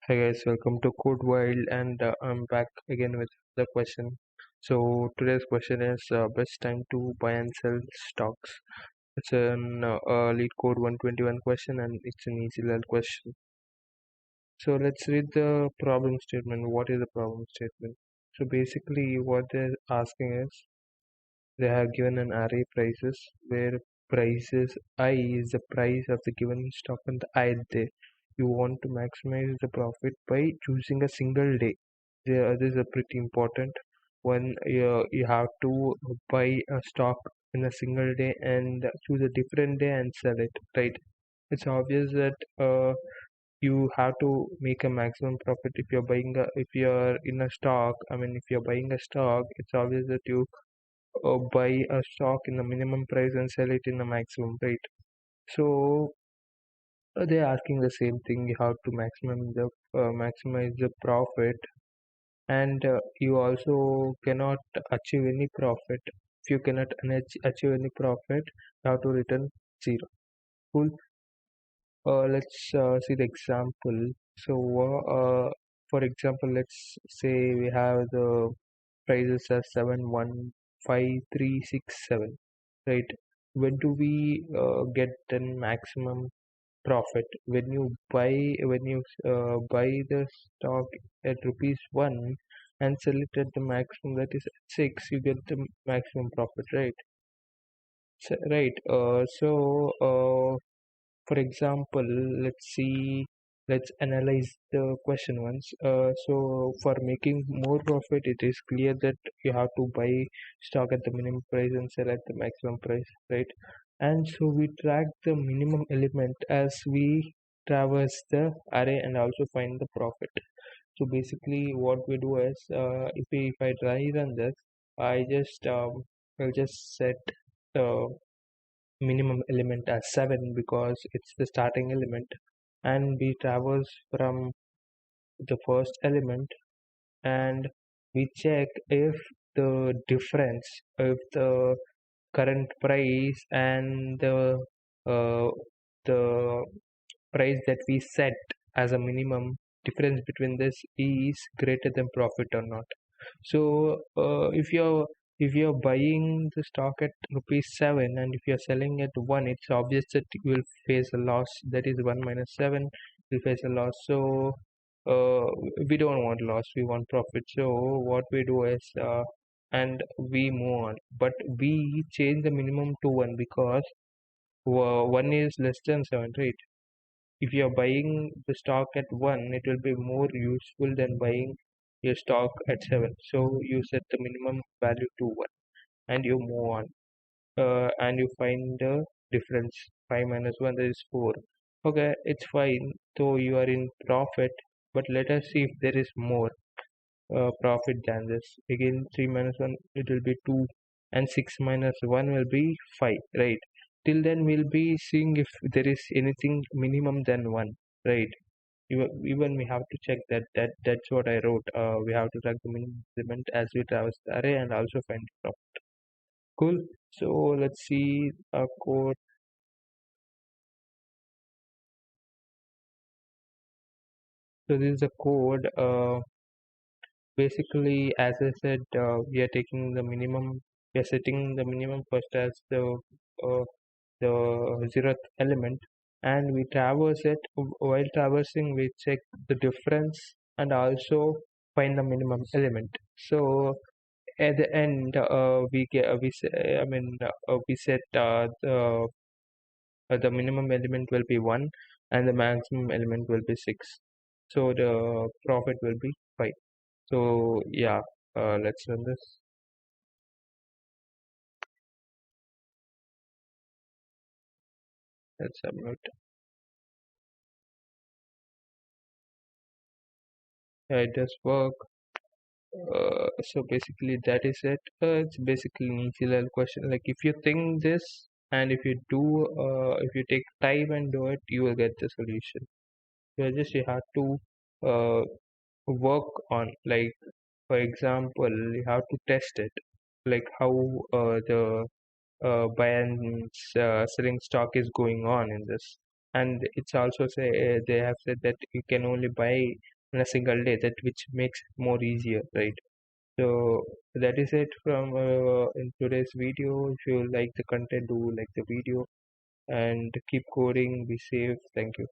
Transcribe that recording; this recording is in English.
Hi guys, welcome to Code Wild, and I'm back again with the question. So today's question is best time to buy and sell stocks. It's an lead code 121 question, and it's an easy level question. So let's read the problem statement. What is the problem statement? So basically, what they're asking is they have given an array prices where prices I is the price of the given stock on the ith day. You want to maximize the profit by choosing a single day. This is a pretty important when you have to buy a stock in a single day and choose a different day and sell it, right? It's obvious that you have to make a maximum profit if you're if you're in a stock. I mean, if you're buying a stock, it's obvious that you buy a stock in the minimum price and sell it in the maximum, right? So they're asking the same thing. You have to maximize the profit, and you also cannot achieve any profit. If you cannot achieve any profit, you have to return zero. Cool. Let's see the example. So, for example, let's say we have the prices as 715367, right? When do we get the maximum profit? When you buy the stock at rupees 1 and sell it at the maximum, that is at 6, you get the maximum profit, right? So for example, let's analyze the question once. So for making more profit, it is clear that you have to buy stock at the minimum price and sell at the maximum price, right? And so we track the minimum element as we traverse the array and also find the profit. So basically, what we do is, if I try run this, I'll just set the minimum element as 7 because it's the starting element, and we traverse from the first element, and we check if the current price and uh, the price that we set as a minimum difference between this is greater than profit or not. So if you're buying the stock at rupees 7 and if you're selling at 1, it's obvious that you will face a loss. That is 1 minus 7 will face a loss. So uh, we don't want loss, we want profit. So what we do is and we move on, but we change the minimum to 1 because 1 is less than 7, right? If you're buying the stock at 1, it will be more useful than buying your stock at 7. So you set the minimum value to 1 and you move on, and you find the difference. 5 minus 1, that is 4. Okay, it's fine, though you are in profit, but let us see if there is more profit than this. Again, 3 minus 1, it will be 2, and 6 minus 1 will be 5, right? Till then, we'll be seeing if there is anything minimum than 1, right? Even we have to check that's what I wrote. We have to track the minimum element as we traverse the array and also find the profit. Cool. So let's see a code. So this is a code. Basically, as I said, we are taking the minimum. We are setting the minimum first as uh, the zeroth element, and we traverse it. While traversing, we check the difference and also find the minimum element. So at the end, we get we say, I mean we set the minimum element will be 1 and the maximum element will be 6. So the profit will be 5. So yeah, let's run this. Let's submit. Yeah, it does work. So basically that is it. It's basically an easy level question. Like if you think this and if you take time and do it, you will get the solution. You have to uh, work on, like, for example, you have to test it, like how the buy and selling stock is going on in this. and it's also say they have said that you can only buy in a single day, that which makes it more easier, right? So that is it from in today's video. If you like the content, do like the video and keep coding, be safe. Thank you.